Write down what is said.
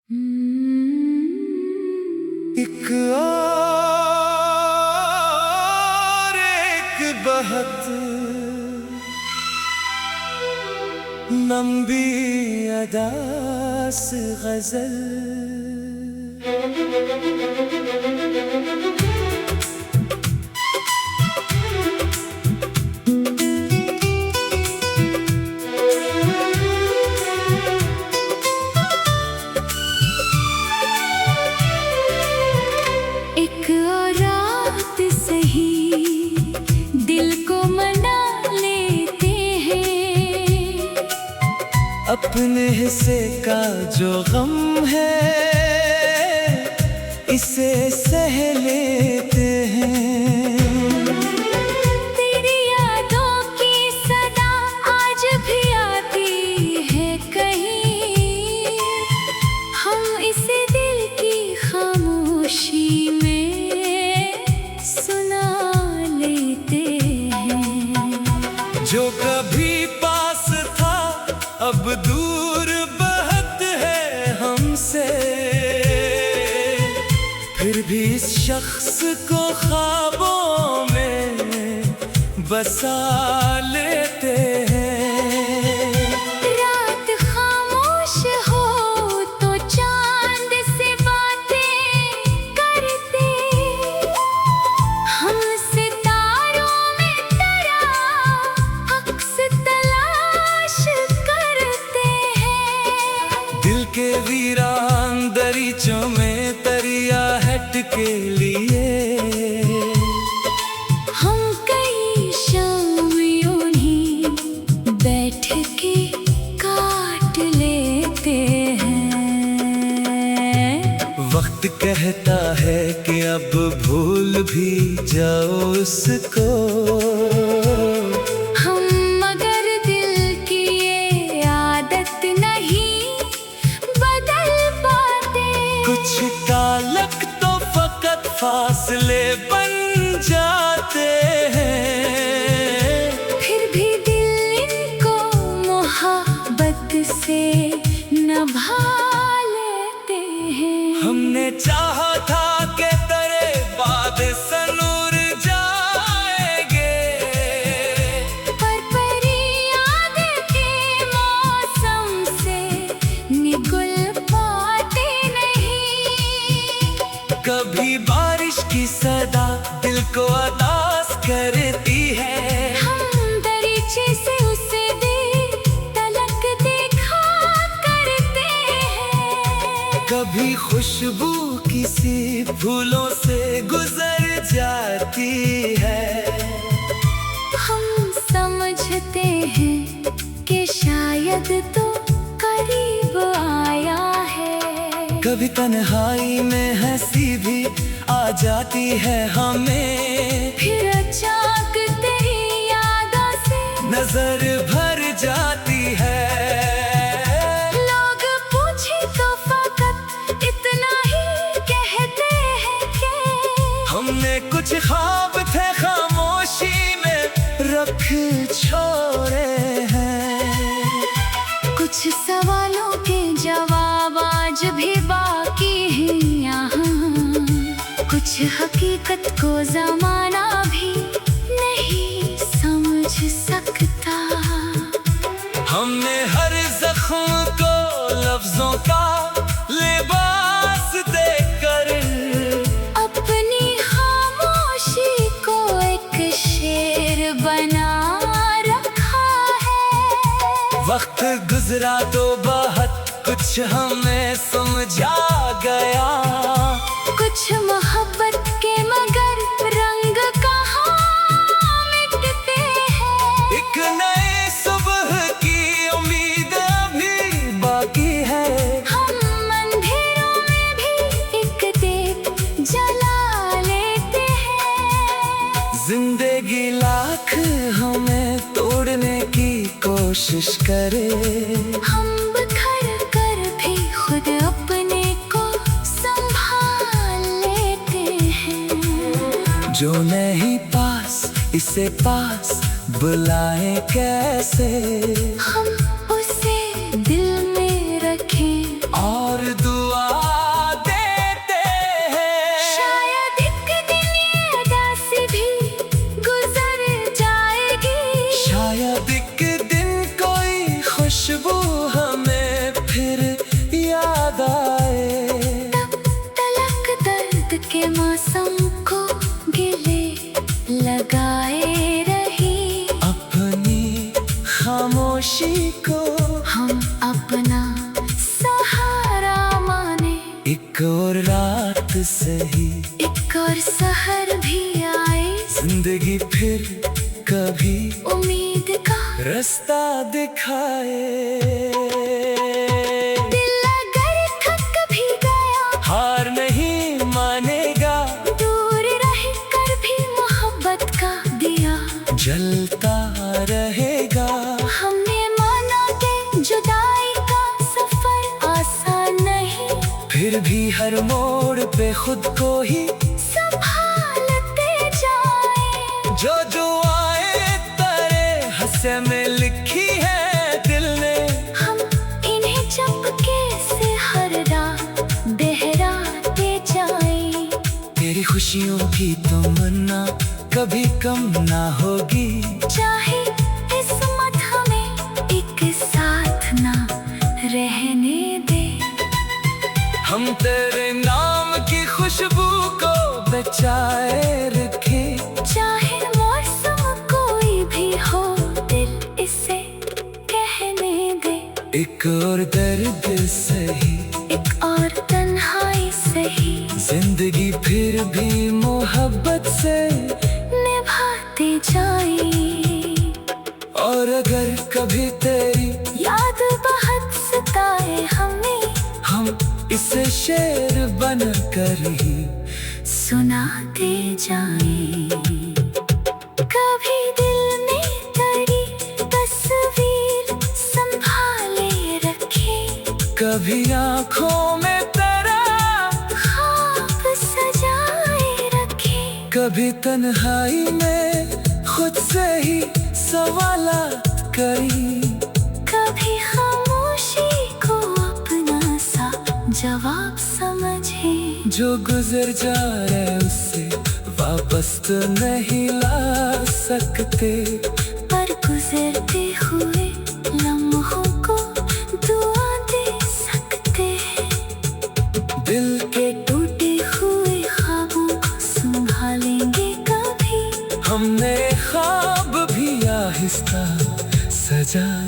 एक और एक बहुत लंबी अदास गजल। एक और रात सही दिल को मना लेते हैं, अपने हिस्से का जो गम है इसे सह लेते हैं। तेरी यादों की सदा आज भी आती है कहीं, हम इसे दिल की खामोशी में सुना लेते हैं। जो कभी पास था अब दूर बहुत है हमसे, फिर भी इस शख्स को ख्वाबों में बसा लेते हैं। रात खामोश हो तो चांद से बातें करते, हम सितारों में तेरा अक्स तलाश करते हैं। दिल के वीरान दरीचों में तरिया हट के लिए हम कई शाम यूं ही बैठ के काट लेते हैं। वक्त कहता है कि अब भूल भी जाओ उसको, हम मगर दिल की ये आदत नहीं बदल पाते। कुछ कालक तो फकत फासले बन जाते हैं। फिर भी दिल इनको मोहब्बत से निभा लेते हैं। हमने चाहा था कि तेरे बाद सनूर जाएंगे, पर परी याद के मौसम से निगल पाते नहीं। कभी बारिश की सदा दिल को अदास करती है, हम दरीचे से उसे देर तलक देखा करते हैं। कभी खुशबू किसी फूलों से गुजर जाती है, हम समझते हैं कि शायद तो करीब आया है। कभी तन्हाई में हंसी भी आ जाती है हमें, फिर अचानक तेरी यादों से नजर भर जाती है। लोग पूछे तो फकत इतना ही कहते हैं कि हमने कुछ ख्वाब थे खामोशी में रख छोड़े हैं। कुछ सवालों के जवाब आज भी बाकी हैं यहाँ, कुछ हकीकत को जमाना भी नहीं समझ सकता। हमने हर जख्म को लफ्जों का लिबास देकर अपनी खामोशी को एक शेर बना रखा है। वक्त गुजरा तो बहुत कुछ हमें समझा गया, कुछ मोहब्बत के मगर रंग कहाँ मिटते हैं। एक नई सुबह की उम्मीद अभी बाकी है। हम अंधेरों में भी एक देख जला लेते हैं। जिंदगी लाख हमें तोड़ने की कोशिश करे, हम बिखर कर भी खुद अपने को संभाल लेते हैं। जो नहीं पास इसे पास बुलाए कैसे, हम उसे दिल में रखें और दुआ याद आए। तब तलक दर्द के मौसम को गिले लगाए रही। अपनी खामोशी को हम अपना सहारा माने। एक और रात सही, एक और सहर भी आए। जिंदगी फिर कभी उम्मीद का रास्ता दिखाए। दिल अगर थक भी गया, हार नहीं मानेगा। दूर रह कर भी मोहब्बत का दिया जलता रहेगा। हमने माना कि जुदाई का सफर आसान नहीं। फिर भी हर मोड़ पे खुद को ही संभालते जाए। जो दुआएं तेरे हंसे में लिखी है दिल ने। हम इन्हें चपके से हर रात दोहराते जाए। तेरी खुशियों की तमन्ना कभी कम ना होगी। चाहे किस्मत हमें एक साथ ना रहने दे। हम तेरे नाम की खुशबू को बचाए रखें। चाहे मौसम कोई भी हो, दिल इसे कहने दे। एक और दर्द सही, एक और तन्हाई सही, जिंदगी फिर भी मोहब्बत से निभाते जाए। और अगर कभी तेरी याद बहुत सताए हमें, हम इसे शेर बन कर ही सुनाते जाए। कभी दिल में तेरी तस्वीर संभाले रखे। कभी आँखों में तेरा ख्वाब सजाए रखे। कभी तन्हाई में खुद से ही सवालात करी। कभी खामोशी को अपना सा जवाब समझे। जो गुजर जा रहे उससे वापस तो नहीं ला सकते। पर गुजरते हुए लम्हों को दुआ दे सकते हैं। दिल के टूटे हुए ख्वाबों को संभालेंगे कभी। हमने ख्वाब भी आहिस्ता सजा